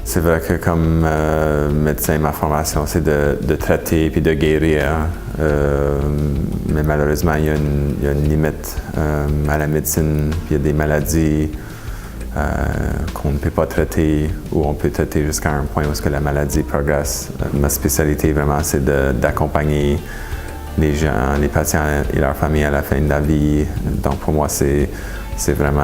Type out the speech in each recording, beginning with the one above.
C'est vrai que comme médecin, ma formation, c'est de traiter puis de guérir. Mais malheureusement, il y a une limite à la médecine. Puis il y a des maladies qu'on ne peut pas traiter ou on peut traiter jusqu'à un point où est-ce que la maladie progresse. Ma spécialité, vraiment, c'est d'accompagner les gens, les patients et leurs familles à la fin de la vie. Donc pour moi, c'est vraiment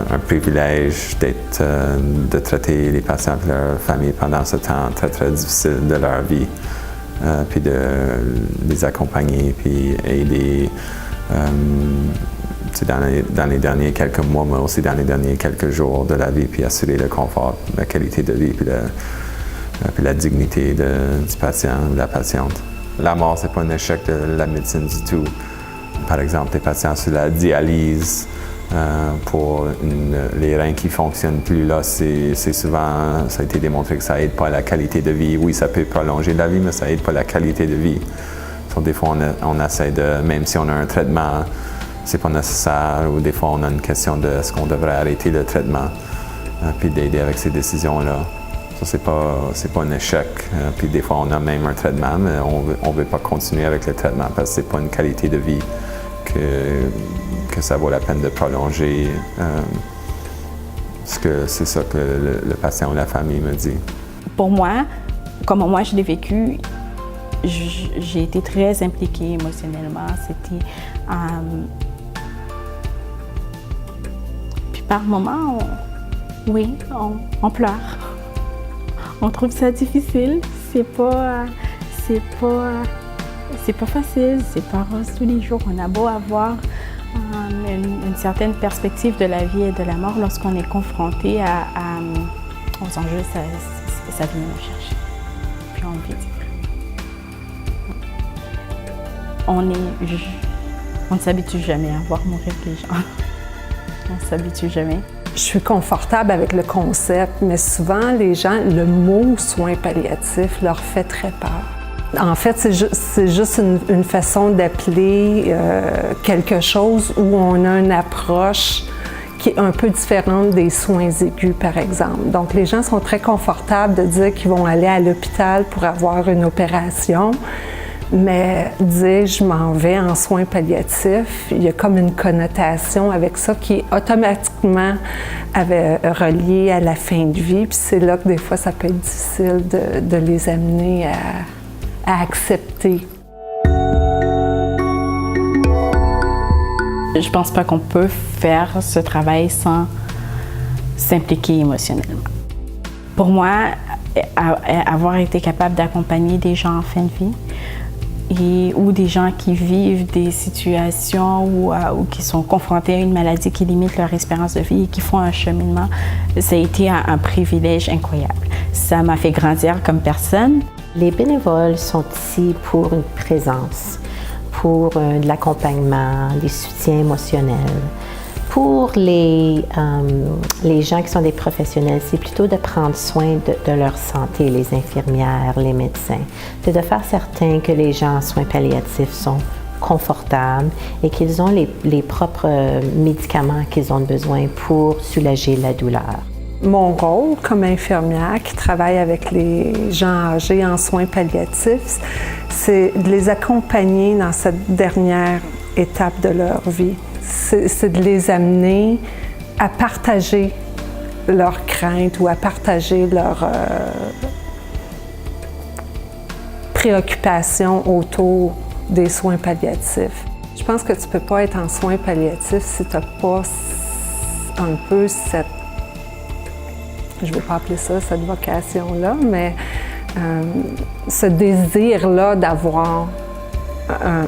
un privilège de traiter les patients et leurs familles pendant ce temps très, très difficile de leur vie, puis de les accompagner, puis aider dans les derniers quelques mois, mais aussi dans les derniers quelques jours de la vie, puis assurer le confort, la qualité de vie, puis la dignité du patient ou de la patiente. La mort, c'est pas un échec de la médecine du tout. Par exemple, des patients sur la dialyse, pour les reins qui ne fonctionnent plus, là, c'est souvent, ça a été démontré que ça n'aide pas à la qualité de vie. Oui, ça peut prolonger la vie, mais ça n'aide pas la qualité de vie. Donc, des fois, on essaie de, même si on a un traitement, c'est pas nécessaire, ou des fois, on a une question de est-ce qu'on devrait arrêter le traitement, puis d'aider avec ces décisions-là. Ça, c'est pas un échec. Puis des fois, on a même un traitement, mais on veut pas continuer avec le traitement parce que c'est pas une qualité de vie que ça vaut la peine de prolonger. C'est ça que le patient ou la famille me dit. Pour moi, comme moi je l'ai vécu, j'ai été très impliquée émotionnellement. C'était... Puis par moments, on pleure. On trouve ça difficile. C'est pas facile. C'est pas rose tous les jours. On a beau avoir une certaine perspective de la vie et de la mort, lorsqu'on est confronté aux enjeux, ça vient nous chercher. Puis on vit. On ne s'habitue jamais à voir mourir les gens. On ne s'habitue jamais. Je suis confortable avec le concept, mais souvent, les gens, le mot soins palliatifs leur fait très peur. En fait, c'est juste une façon d'appeler quelque chose où on a une approche qui est un peu différente des soins aigus, par exemple. Donc, les gens sont très confortables de dire qu'ils vont aller à l'hôpital pour avoir une opération, mais dire « je m'en vais en soins palliatifs », il y a comme une connotation avec ça qui est automatiquement reliée à la fin de vie. Puis c'est là que des fois, ça peut être difficile de les amener à accepter. Je pense pas qu'on peut faire ce travail sans s'impliquer émotionnellement. Pour moi, avoir été capable d'accompagner des gens en fin de vie, ou des gens qui vivent des situations ou qui sont confrontés à une maladie qui limite leur espérance de vie et qui font un cheminement, ça a été un privilège incroyable. Ça m'a fait grandir comme personne. Les bénévoles sont ici pour une présence, pour de l'accompagnement, des soutiens émotionnels. Pour les gens qui sont des professionnels, c'est plutôt de prendre soin de leur santé, les infirmières, les médecins. C'est de faire certain que les gens en soins palliatifs sont confortables et qu'ils ont les propres médicaments qu'ils ont besoin pour soulager la douleur. Mon rôle comme infirmière qui travaille avec les gens âgés en soins palliatifs, c'est de les accompagner dans cette dernière étape de leur vie. C'est de les amener à partager leurs craintes ou à partager leurs préoccupations autour des soins palliatifs. Je pense que tu ne peux pas être en soins palliatifs si tu n'as pas un peu cette, je ne veux pas appeler ça cette vocation-là, mais ce désir-là d'avoir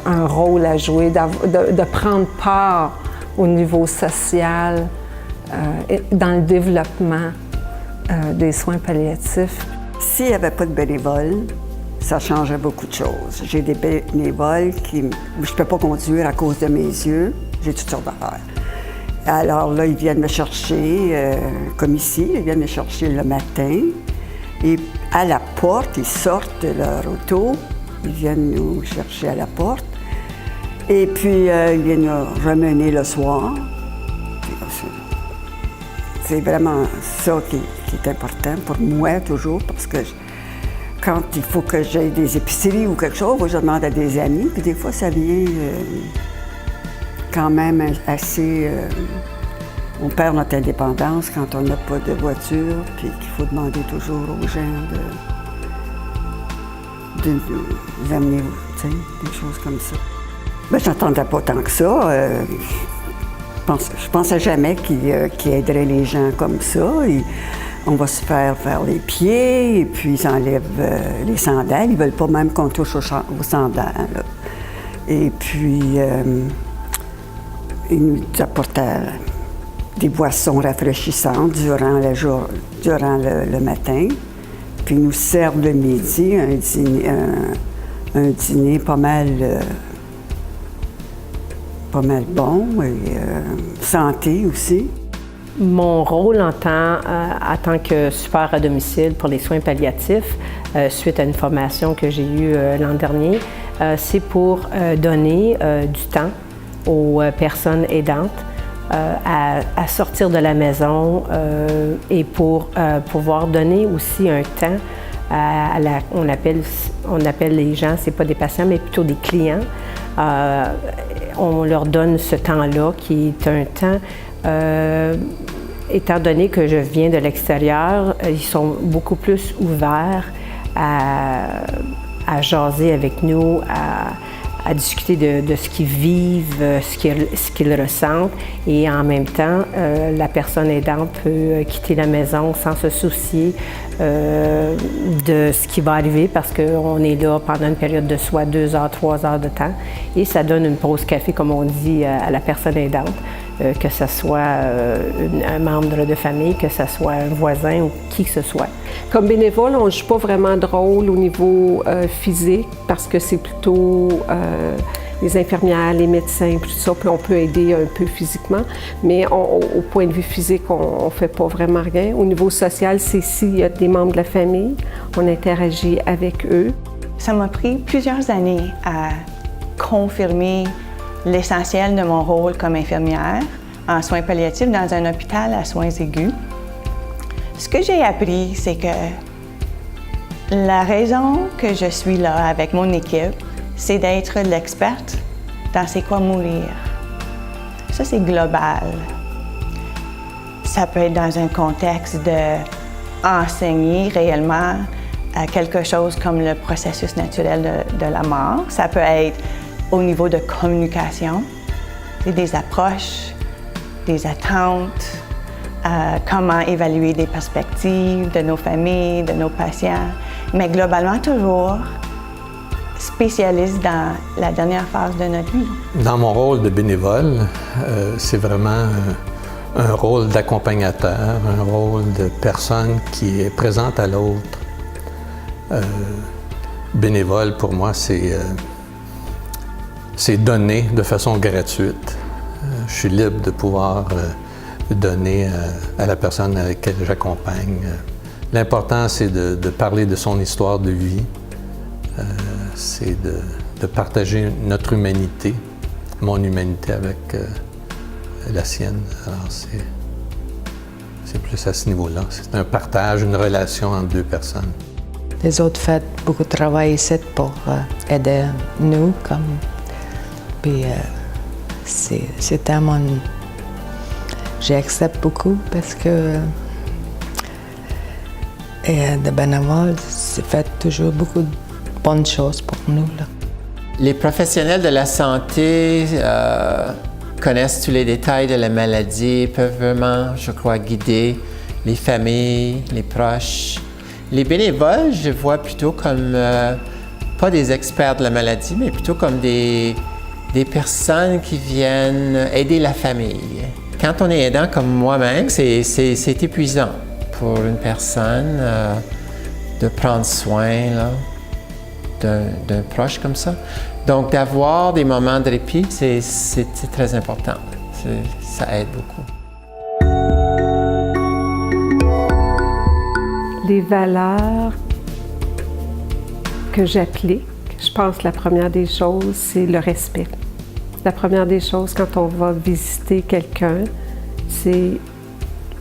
un rôle à jouer, de prendre part au niveau social dans le développement des soins palliatifs. S'il n'y avait pas de bénévoles, ça changeait beaucoup de choses. J'ai des bénévoles je ne peux pas conduire à cause de mes yeux, j'ai toutes sortes d'affaires. Alors là, ils viennent me chercher, comme ici, ils viennent me chercher le matin, et à la porte, ils sortent de leur auto, ils viennent nous chercher à la porte, et puis ils viennent nous ramener le soir. C'est vraiment ça qui qui est important pour moi toujours, parce que quand il faut que j'aille des épiceries ou quelque chose, je demande à des amis, puis des fois, ça vient quand même assez... on perd notre indépendance quand on n'a pas de voiture, puis qu'il faut demander toujours aux gens de nous amener, tu sais, des choses comme ça. Ben, j'entendais pas tant que ça. Je pensais jamais qu'il aiderait les gens comme ça. On va se faire les pieds, et puis ils enlèvent les sandales. Ils veulent pas même qu'on touche aux sandales, là. Et puis, ils nous apportaient des boissons rafraîchissantes durant le matin. Puis ils nous servent le midi un dîner pas mal bon et santé aussi. Mon rôle en tant que support à domicile pour les soins palliatifs, suite à une formation que j'ai eue l'an dernier, c'est pour donner du temps aux personnes aidantes à sortir de la maison et pour pouvoir donner aussi un temps on appelle les gens, c'est pas des patients, mais plutôt des clients. On leur donne ce temps-là qui est un temps, étant donné que je viens de l'extérieur, ils sont beaucoup plus ouverts à jaser avec nous, à discuter de ce qu'ils vivent, ce qu'ils ressentent. Et en même temps, la personne aidante peut quitter la maison sans se soucier de ce qui va arriver parce qu'on est là pendant une période de soit 2 heures, 3 heures de temps. Et ça donne une pause café, comme on dit, à la personne aidante, que ce soit un membre de famille, que ce soit un voisin ou qui que ce soit. Comme bénévole, on ne joue pas vraiment de rôle au niveau physique parce que c'est plutôt les infirmières, les médecins, tout ça, puis on peut aider un peu physiquement, mais au point de vue physique, on ne fait pas vraiment rien. Au niveau social, c'est s'il y a des membres de la famille, on interagit avec eux. Ça m'a pris plusieurs années à confirmer l'essentiel de mon rôle comme infirmière en soins palliatifs dans un hôpital à soins aigus. Ce que j'ai appris, c'est que la raison que je suis là avec mon équipe, c'est d'être l'experte dans c'est quoi mourir. Ça, c'est global. Ça peut être dans un contexte d'enseigner réellement quelque chose comme le processus naturel de la mort. Ça peut être au niveau de communication, des approches, des attentes, comment évaluer des perspectives de nos familles, de nos patients, mais globalement toujours spécialiste dans la dernière phase de notre vie. Dans mon rôle de bénévole, c'est vraiment un rôle d'accompagnateur, un rôle de personne qui est présente à l'autre. Bénévole, pour moi, c'est donner de façon gratuite. Je suis libre de pouvoir donner à la personne avec laquelle j'accompagne. L'important, c'est de parler de son histoire de vie. C'est de partager notre humanité, mon humanité avec la sienne. Alors, c'est plus à ce niveau-là. C'est un partage, une relation entre deux personnes. Les autres font beaucoup de travail ici pour aider nous. Puis c'est à mon... J'accepte beaucoup parce que de bénévoles, c'est fait toujours beaucoup de bonnes choses pour nous, là. Les professionnels de la santé connaissent tous les détails de la maladie, peuvent vraiment, je crois, guider les familles, les proches. Les bénévoles, je vois plutôt comme, pas des experts de la maladie, mais plutôt comme des personnes qui viennent aider la famille. Quand on est aidant comme moi-même, c'est épuisant pour une personne de prendre soin là, d'un proche comme ça. Donc, d'avoir des moments de répit, c'est très important. Ça aide beaucoup. Les valeurs que j'applique, je pense que la première des choses, c'est le respect. La première des choses, quand on va visiter quelqu'un, c'est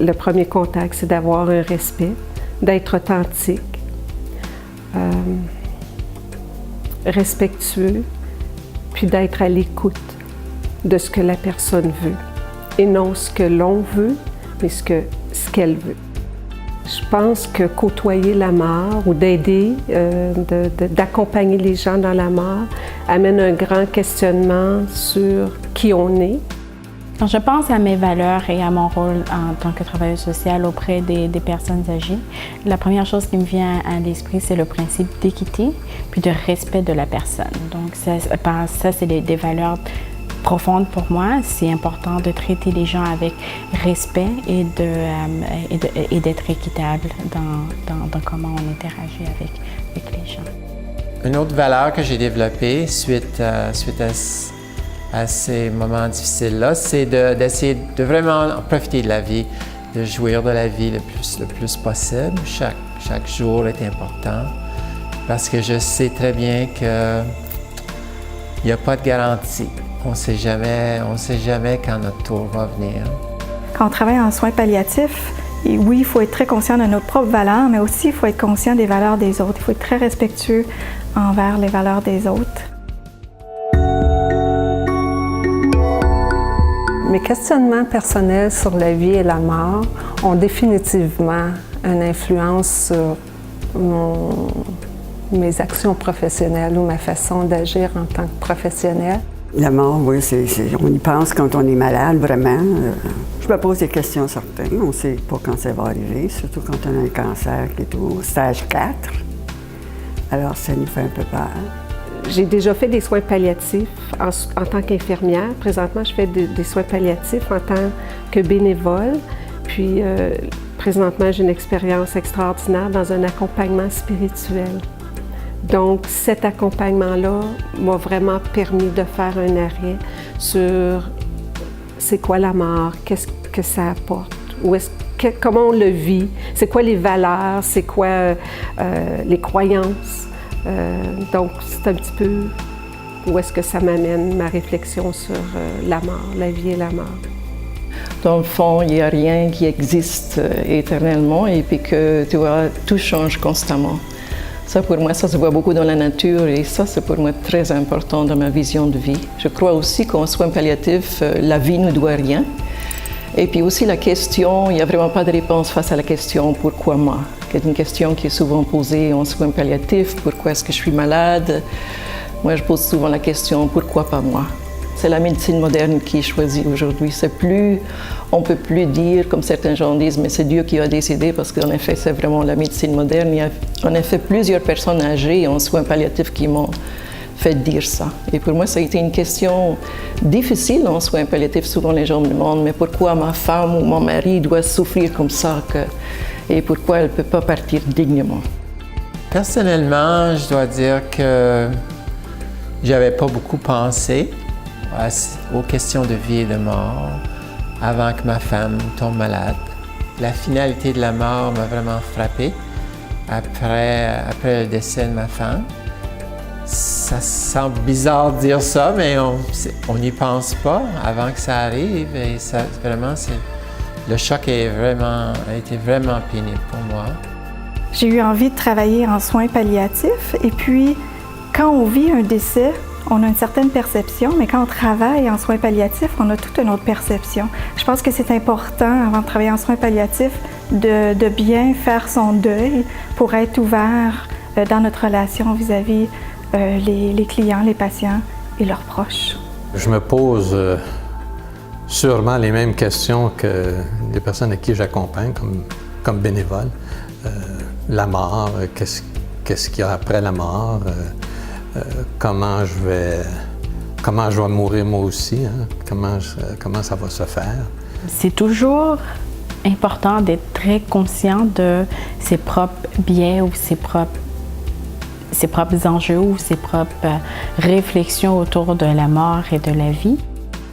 le premier contact, c'est d'avoir un respect, d'être authentique, respectueux, puis d'être à l'écoute de ce que la personne veut. Et non ce que l'on veut, mais ce qu'elle veut. Je pense que côtoyer la mort ou d'aider, d'accompagner les gens dans la mort amène un grand questionnement sur qui on est. Quand je pense à mes valeurs et à mon rôle en tant que travailleuse sociale auprès des personnes âgées, la première chose qui me vient à l'esprit, c'est le principe d'équité puis de respect de la personne. Donc ça c'est des valeurs profondes pour moi. C'est important de traiter les gens avec respect et d'être équitable dans comment on interagit avec les gens. Une autre valeur que j'ai développée suite à ces moments difficiles-là, c'est d'essayer de vraiment profiter de la vie, de jouir de la vie le plus possible. Chaque jour est important parce que je sais très bien qu'il n'y a pas de garantie. On ne sait jamais quand notre tour va venir. Quand on travaille en soins palliatifs, oui, il faut être très conscient de nos propres valeurs, mais aussi il faut être conscient des valeurs des autres. Il faut être très respectueux envers les valeurs des autres. Mes questionnements personnels sur la vie et la mort ont définitivement une influence sur mes actions professionnelles ou ma façon d'agir en tant que professionnelle. La mort, oui, on y pense quand on est malade, vraiment. Je me pose des questions certaines. On ne sait pas quand ça va arriver, surtout quand on a un cancer qui est au stage 4. Alors, ça nous fait un peu peur. J'ai déjà fait des soins palliatifs en tant qu'infirmière. Présentement, je fais des soins palliatifs en tant que bénévole. Puis, présentement, j'ai une expérience extraordinaire dans un accompagnement spirituel. Donc, cet accompagnement-là m'a vraiment permis de faire un arrêt sur c'est quoi la mort, qu'est-ce que ça apporte, comment on le vit, c'est quoi les valeurs, c'est quoi les croyances. Donc, c'est un petit peu où est-ce que ça m'amène, ma réflexion sur la mort, la vie et la mort. Dans le fond, il n'y a rien qui existe éternellement et puis que tu vois, tout change constamment. Ça, pour moi, ça se voit beaucoup dans la nature et ça, c'est pour moi très important dans ma vision de vie. Je crois aussi qu'en soins palliatifs, la vie ne doit rien. Et puis aussi la question, il n'y a vraiment pas de réponse face à la question « Pourquoi moi ?» qui est une question qui est souvent posée en soins palliatifs. Pourquoi est-ce que je suis malade? Moi, je pose souvent la question « Pourquoi pas moi ?» C'est la médecine moderne qui est choisie aujourd'hui. On ne peut plus dire, comme certains gens disent, mais c'est Dieu qui a décidé, parce qu'en effet, c'est vraiment la médecine moderne. Il y a en effet plusieurs personnes âgées en soins palliatifs qui m'ont fait dire ça. Et pour moi, ça a été une question difficile en soins palliatifs. Souvent, les gens me demandent, mais pourquoi ma femme ou mon mari doit souffrir comme ça et pourquoi elle ne peut pas partir dignement? Personnellement, je dois dire que j'avais pas beaucoup pensé aux questions de vie et de mort avant que ma femme tombe malade. La finalité de la mort m'a vraiment frappé après le décès de ma femme. Ça semble bizarre de dire ça, mais on n'y pense pas avant que ça arrive. Et ça, vraiment, le choc a été vraiment pénible pour moi. J'ai eu envie de travailler en soins palliatifs et puis, quand on vit un décès, on a une certaine perception, mais quand on travaille en soins palliatifs, on a toute une autre perception. Je pense que c'est important, avant de travailler en soins palliatifs, de bien faire son deuil pour être ouvert dans notre relation vis-à-vis les clients, les patients et leurs proches. Je me pose sûrement les mêmes questions que les personnes à qui j'accompagne comme bénévole. La mort, qu'est-ce qu'il y a après la mort? Comment je vais mourir moi aussi, hein? Comment ça va se faire. C'est toujours important d'être très conscient de ses propres biais ou ses propres enjeux ou ses propres réflexions autour de la mort et de la vie.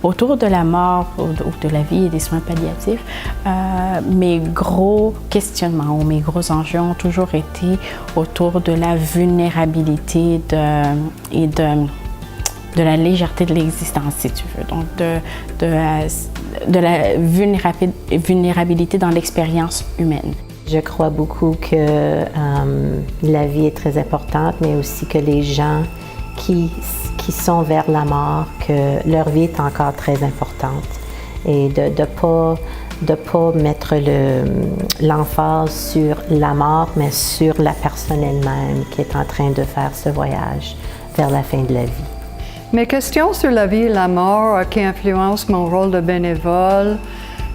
Autour de la mort ou de la vie et des soins palliatifs, mes gros questionnements ou mes gros enjeux ont toujours été autour de la vulnérabilité et la légèreté de l'existence, si tu veux, donc de la vulnérabilité dans l'expérience humaine. Je crois beaucoup que la vie est très importante, mais aussi que les gens qui sont vers la mort, que leur vie est encore très importante et de ne pas mettre l'emphase sur la mort, mais sur la personne elle-même qui est en train de faire ce voyage vers la fin de la vie. Mes questions sur la vie et la mort qui influencent mon rôle de bénévole,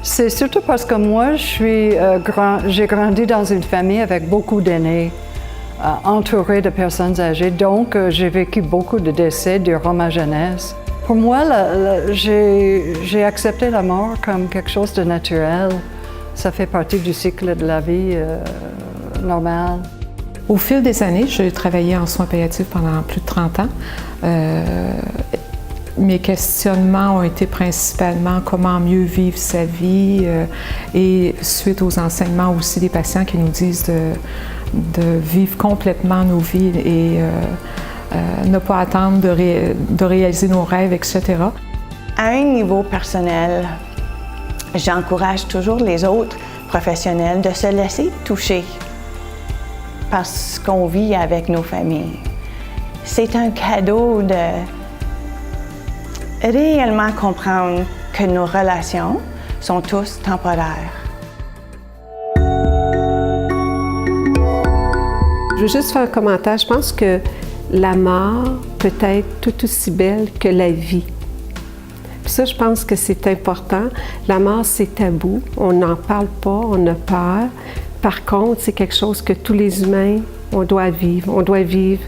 c'est surtout parce que moi, j'ai grandi dans une famille avec beaucoup d'aînés, entourée de personnes âgées, donc j'ai vécu beaucoup de décès durant ma jeunesse. Pour moi, j'ai accepté la mort comme quelque chose de naturel. Ça fait partie du cycle de la vie normal. Au fil des années, j'ai travaillé en soins palliatifs pendant plus de 30 ans. Mes questionnements ont été principalement comment mieux vivre sa vie et suite aux enseignements aussi des patients qui nous disent de vivre complètement nos vies et ne pas attendre de réaliser nos rêves, etc. À un niveau personnel, j'encourage toujours les autres professionnels de se laisser toucher par ce qu'on vit avec nos familles. C'est un cadeau de réellement comprendre que nos relations sont tous temporaires. Je veux juste faire un commentaire. Je pense que la mort peut être tout aussi belle que la vie. Puis ça, je pense que c'est important. La mort, c'est tabou. On n'en parle pas, on a peur. Par contre, c'est quelque chose que tous les humains, on doit vivre. On doit vivre.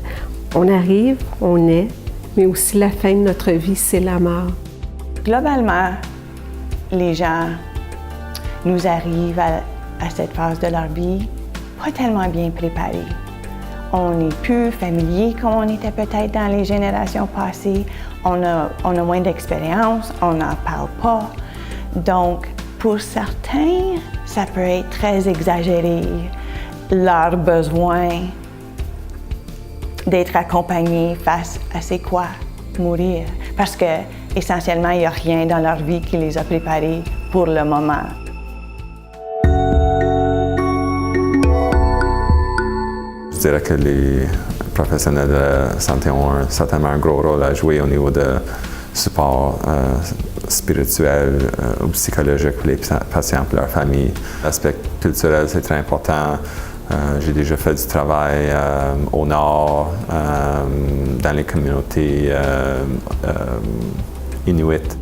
On arrive, on est, mais aussi la fin de notre vie, c'est la mort. Globalement, les gens nous arrivent à cette phase de leur vie pas tellement bien préparés. On n'est plus familier comme on était peut-être dans les générations passées. On a moins d'expérience, on n'en parle pas. Donc, pour certains, ça peut être très exagéré, leur besoin d'être accompagnés face à c'est quoi mourir. Parce que, essentiellement, il n'y a rien dans leur vie qui les a préparés pour le moment. Je dirais que les professionnels de la santé ont certainement un gros rôle à jouer au niveau de support spirituel ou psychologique pour les patients et leurs familles. L'aspect culturel, c'est très important. J'ai déjà fait du travail au nord, dans les communautés inuites.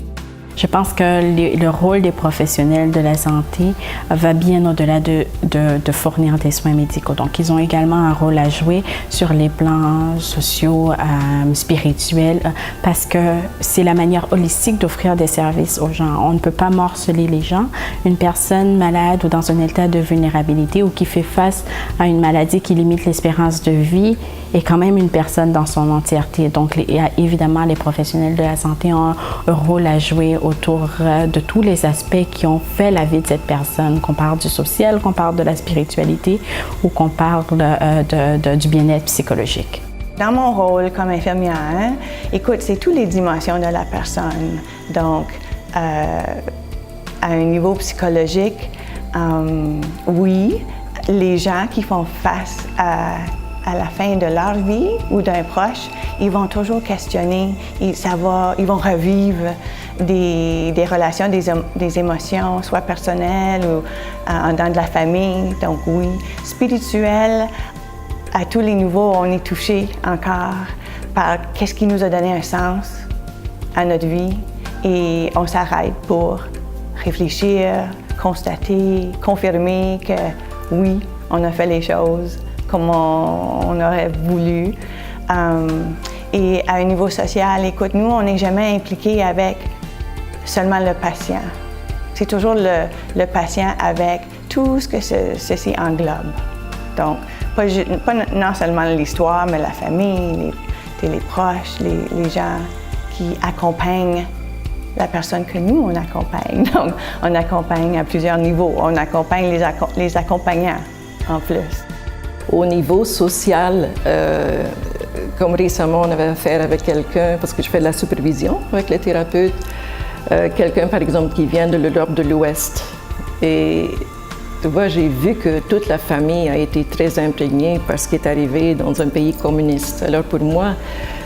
Je pense que le rôle des professionnels de la santé va bien au-delà de fournir des soins médicaux. Donc, ils ont également un rôle à jouer sur les plans sociaux, spirituels, parce que c'est la manière holistique d'offrir des services aux gens. On ne peut pas morceler les gens. Une personne malade ou dans un état de vulnérabilité ou qui fait face à une maladie qui limite l'espérance de vie est quand même une personne dans son entièreté. Donc, évidemment, les professionnels de la santé ont un rôle à jouer autour de tous les aspects qui ont fait la vie de cette personne, qu'on parle du social, qu'on parle de la spiritualité ou qu'on parle du bien-être psychologique. Dans mon rôle comme infirmière, écoute, c'est toutes les dimensions de la personne. Donc, à un niveau psychologique, oui, les gens qui font face à la fin de leur vie ou d'un proche, ils vont toujours questionner, ils vont revivre des relations, des émotions, soit personnelles ou dans de la famille. Donc oui, spirituel, à tous les niveaux, on est touché encore par qu'est-ce qui nous a donné un sens à notre vie et on s'arrête pour réfléchir, constater, confirmer que oui, on a fait les choses comme on aurait voulu. Et à un niveau social, écoute, nous, on n'est jamais impliqués avec seulement le patient. C'est toujours le patient avec tout ce que ceci englobe. Donc, pas non seulement l'histoire, mais la famille, les proches, les gens qui accompagnent la personne que nous, on accompagne. Donc, on accompagne à plusieurs niveaux. On accompagne les accompagnants en plus. Au niveau social, comme récemment, on avait affaire avec quelqu'un, parce que je fais de la supervision avec les thérapeutes, quelqu'un, par exemple, qui vient de l'Europe de l'Ouest. Et tu vois, j'ai vu que toute la famille a été très imprégnée par ce qui est arrivé dans un pays communiste. Alors pour moi,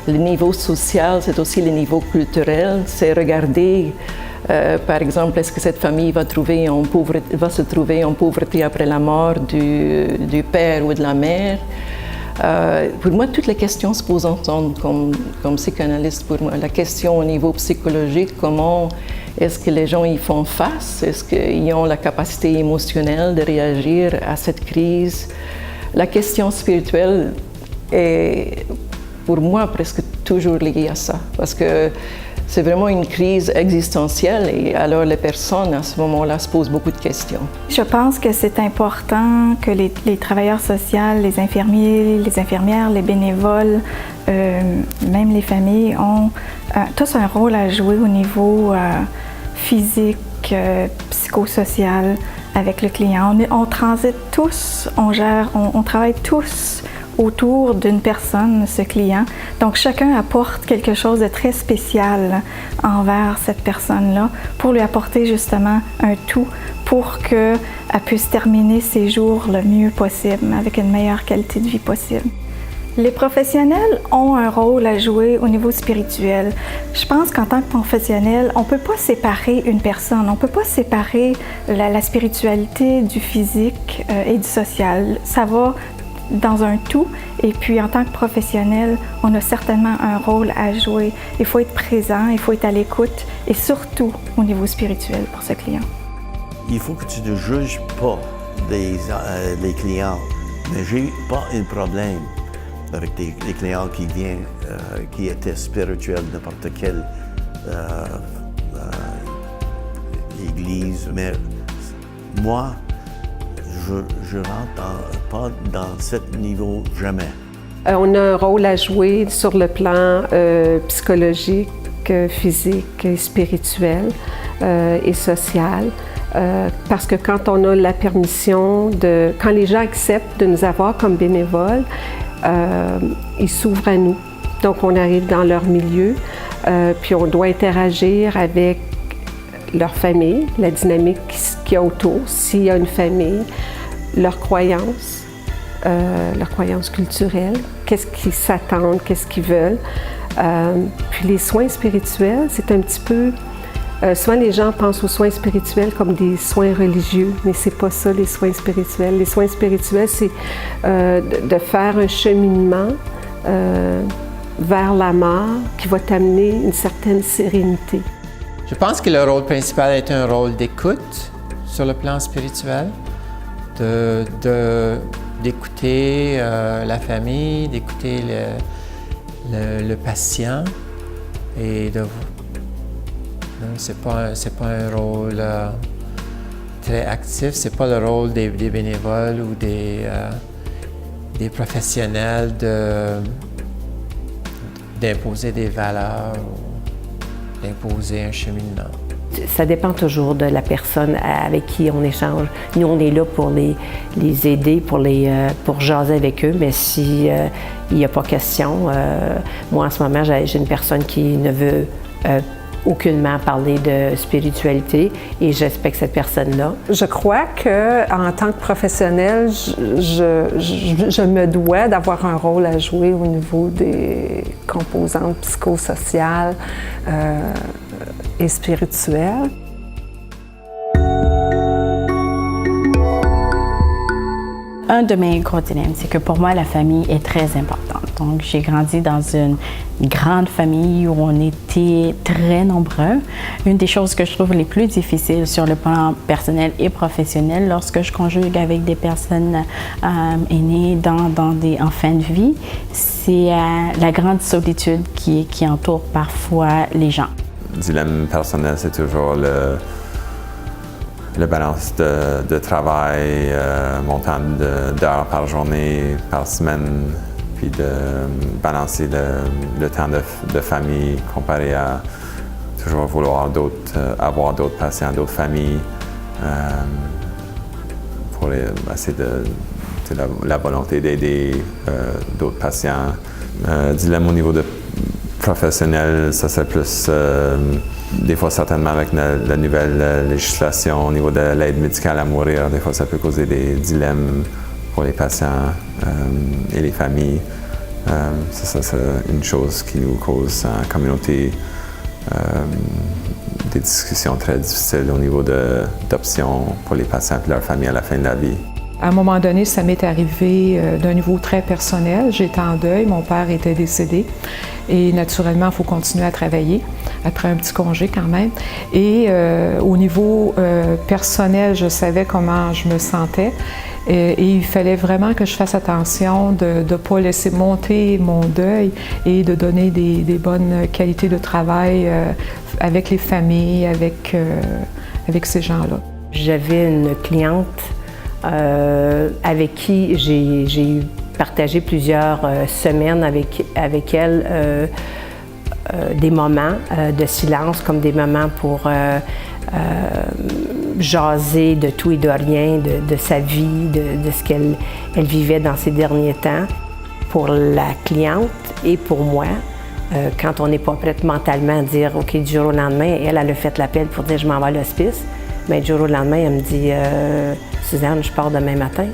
le niveau social, c'est aussi le niveau culturel. C'est regarder, par exemple, est-ce que cette famille va se trouver en pauvreté après la mort du père ou de la mère. Pour moi, toutes les questions se posent ensemble comme psychanalyste. Pour moi, la question au niveau psychologique, comment est-ce que les gens y font face? Est-ce qu'ils ont la capacité émotionnelle de réagir à cette crise? La question spirituelle est, pour moi, presque toujours liée à ça, parce que c'est vraiment une crise existentielle et alors les personnes, à ce moment-là, se posent beaucoup de questions. Je pense que c'est important que les travailleurs sociaux, les infirmiers, les infirmières, les bénévoles, même les familles ont tous un rôle à jouer au niveau physique, psychosocial avec le client. On transite tous, on travaille tous autour d'une personne, ce client. Donc, chacun apporte quelque chose de très spécial envers cette personne-là pour lui apporter justement un tout pour qu'elle puisse terminer ses jours le mieux possible, avec une meilleure qualité de vie possible. Les professionnels ont un rôle à jouer au niveau spirituel. Je pense qu'en tant que professionnel, on ne peut pas séparer une personne, on ne peut pas séparer la spiritualité du physique et du social. Ça va dans un tout, et puis en tant que professionnel, on a certainement un rôle à jouer. Il faut être présent, il faut être à l'écoute, et surtout au niveau spirituel pour ce client. Il faut que tu ne juges pas les clients, mais j'ai pas un problème avec les clients qui viennent, qui étaient spirituels, n'importe quelle église, mais moi, je rentre pas dans ce niveau jamais. On a un rôle à jouer sur le plan psychologique, physique, et spirituel et social. Parce que quand on a la permission quand les gens acceptent de nous avoir comme bénévoles, ils s'ouvrent à nous. Donc on arrive dans leur milieu, puis on doit interagir avec leur famille, la dynamique qu'il y a autour, s'il y a une famille, leurs croyances culturelles, qu'est-ce qu'ils s'attendent, qu'est-ce qu'ils veulent. Puis les soins spirituels, c'est un petit peu... souvent les gens pensent aux soins spirituels comme des soins religieux, mais c'est pas ça les soins spirituels. Les soins spirituels, c'est de faire un cheminement vers la mort qui va t'amener une certaine sérénité. Je pense que le rôle principal est un rôle d'écoute sur le plan spirituel, d'écouter la famille, d'écouter le patient et de... C'est pas un rôle très actif, c'est pas le rôle des bénévoles ou des professionnels d'imposer des valeurs ou d'imposer un cheminement. Ça dépend toujours de la personne avec qui on échange. Nous, on est là pour les aider, pour jaser avec eux, mais si il n'y a pas question, moi en ce moment, j'ai une personne qui ne veut aucunement parler de spiritualité et je respecte cette personne-là. Je crois qu'en tant que professionnel, je me dois d'avoir un rôle à jouer au niveau des composantes psychosociales et spirituelles. Un de mes gros dilemmes, c'est que pour moi, la famille est très importante. Donc, j'ai grandi dans une grande famille où on était très nombreux. Une des choses que je trouve les plus difficiles sur le plan personnel et professionnel lorsque je conjugue avec des personnes aînées en fin de vie, c'est la grande solitude qui entoure parfois les gens. Le dilemme personnel, c'est toujours la balance de travail, montant d'heures par journée, par semaine, puis de balancer le temps de famille comparé à toujours vouloir avoir d'autres patients, d'autres familles. pour essayer de la volonté d'aider d'autres patients. Dilemme au niveau de professionnel, ça c'est plus des fois certainement avec la nouvelle législation au niveau de l'aide médicale à mourir, des fois ça peut causer des dilemmes pour les patients et les familles. Ça c'est une chose qui nous cause en communauté des discussions très difficiles au niveau d'options pour les patients et leurs familles à la fin de la vie. À un moment donné, ça m'est arrivé d'un niveau très personnel. J'étais en deuil, mon père était décédé et naturellement, il faut continuer à travailler après un petit congé quand même. Et au niveau personnel, je savais comment je me sentais et il fallait vraiment que je fasse attention de ne pas laisser monter mon deuil et de donner des bonnes qualités de travail avec les familles, avec ces gens-là. J'avais une cliente avec qui j'ai partagé plusieurs semaines avec elle des moments de silence, comme des moments pour jaser de tout et de rien, de sa vie, de ce qu'elle vivait dans ces derniers temps. Pour la cliente et pour moi, quand on n'est pas prête mentalement à dire « OK, du jour au lendemain », elle a fait l'appel pour dire « Je m'en vais à l'hospice », mais du jour au lendemain, elle me dit « Suzanne, je pars demain matin ».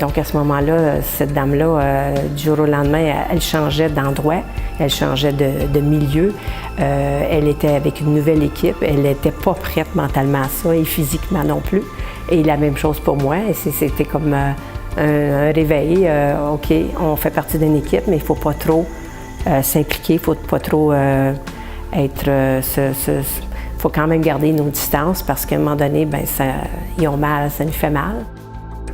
Donc à ce moment-là, cette dame-là, du jour au lendemain, elle changeait d'endroit, elle changeait de milieu. Elle était avec une nouvelle équipe, elle n'était pas prête mentalement à ça et physiquement non plus. Et la même chose pour moi, c'était comme un réveil. OK, on fait partie d'une équipe, mais il ne faut pas trop s'impliquer, il ne faut pas trop faut quand même garder nos distances parce qu'à un moment donné, ils ont mal, ça nous fait mal.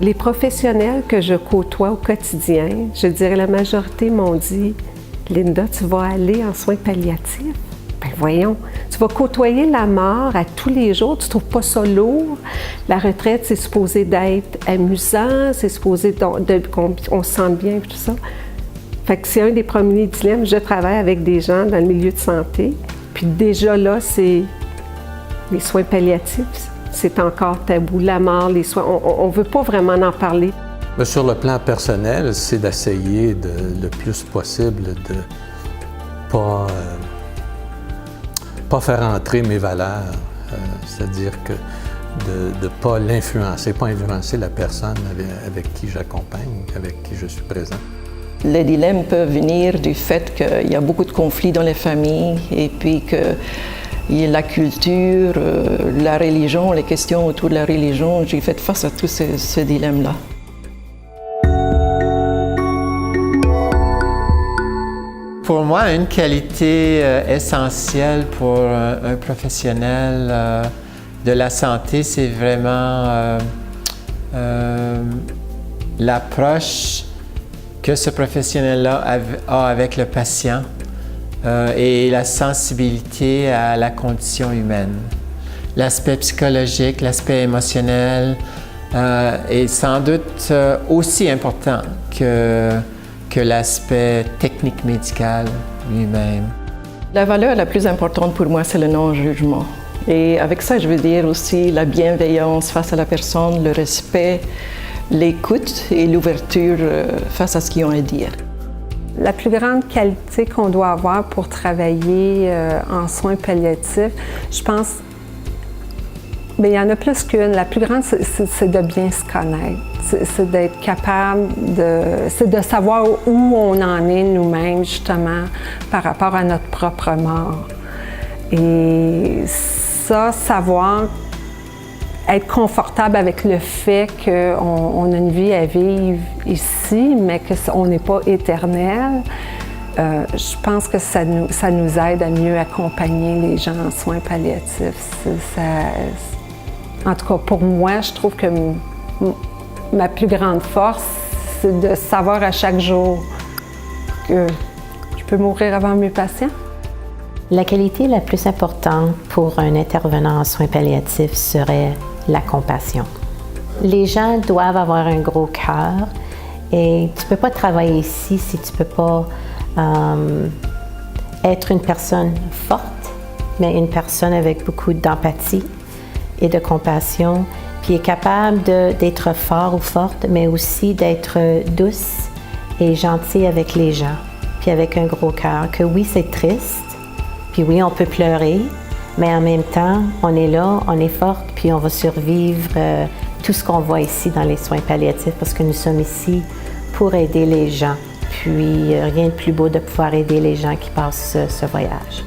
Les professionnels que je côtoie au quotidien, je dirais la majorité m'ont dit « Linda, tu vas aller en soins palliatifs? » Ben voyons, tu vas côtoyer la mort à tous les jours, tu trouves pas ça lourd? La retraite, c'est supposé d'être amusant, c'est supposé qu'on se sente bien et tout ça. Fait que c'est un des premiers dilemmes. Je travaille avec des gens dans le milieu de santé, puis déjà là, c'est les soins palliatifs. C'est encore tabou, la mort, les soins, on ne veut pas vraiment en parler. Mais sur le plan personnel, c'est d'essayer le plus possible de pas faire entrer mes valeurs, c'est-à-dire que de ne pas l'influencer, pas influencer la personne avec qui j'accompagne, avec qui je suis présent. Les dilemmes peuvent venir du fait qu'il y a beaucoup de conflits dans les familles et puis que la culture, la religion, les questions autour de la religion, j'ai fait face à tous ces dilemmes-là. Pour moi, une qualité essentielle pour un professionnel de la santé, c'est vraiment l'approche que ce professionnel-là a avec le patient. Et la sensibilité à la condition humaine. L'aspect psychologique, l'aspect émotionnel est sans doute aussi important que l'aspect technique médical lui-même. La valeur la plus importante pour moi, c'est le non-jugement. Et avec ça, je veux dire aussi la bienveillance face à la personne, le respect, l'écoute et l'ouverture face à ce qu'ils ont à dire. La plus grande qualité qu'on doit avoir pour travailler en soins palliatifs, je pense, bien, il y en a plus qu'une. La plus grande, c'est de bien se connaître. C'est d'être capable c'est de savoir où on en est nous-mêmes, justement, par rapport à notre propre mort. Et ça, savoir être confortable avec le fait qu'on a une vie à vivre ici, mais qu'on n'est pas éternel, je pense que ça nous aide à mieux accompagner les gens en soins palliatifs. En tout cas, pour moi, je trouve que ma plus grande force, c'est de savoir à chaque jour que je peux mourir avant mes patients. La qualité la plus importante pour un intervenant en soins palliatifs serait la compassion. Les gens doivent avoir un gros cœur et tu ne peux pas travailler ici si tu ne peux pas être une personne forte, mais une personne avec beaucoup d'empathie et de compassion, qui est capable d'être fort ou forte, mais aussi d'être douce et gentille avec les gens, puis avec un gros cœur. Que oui, c'est triste, puis oui, on peut pleurer, mais en même temps, on est là, on est forte, puis on va survivre tout ce qu'on voit ici dans les soins palliatifs, parce que nous sommes ici pour aider les gens. Puis rien de plus beau de pouvoir aider les gens qui passent ce voyage.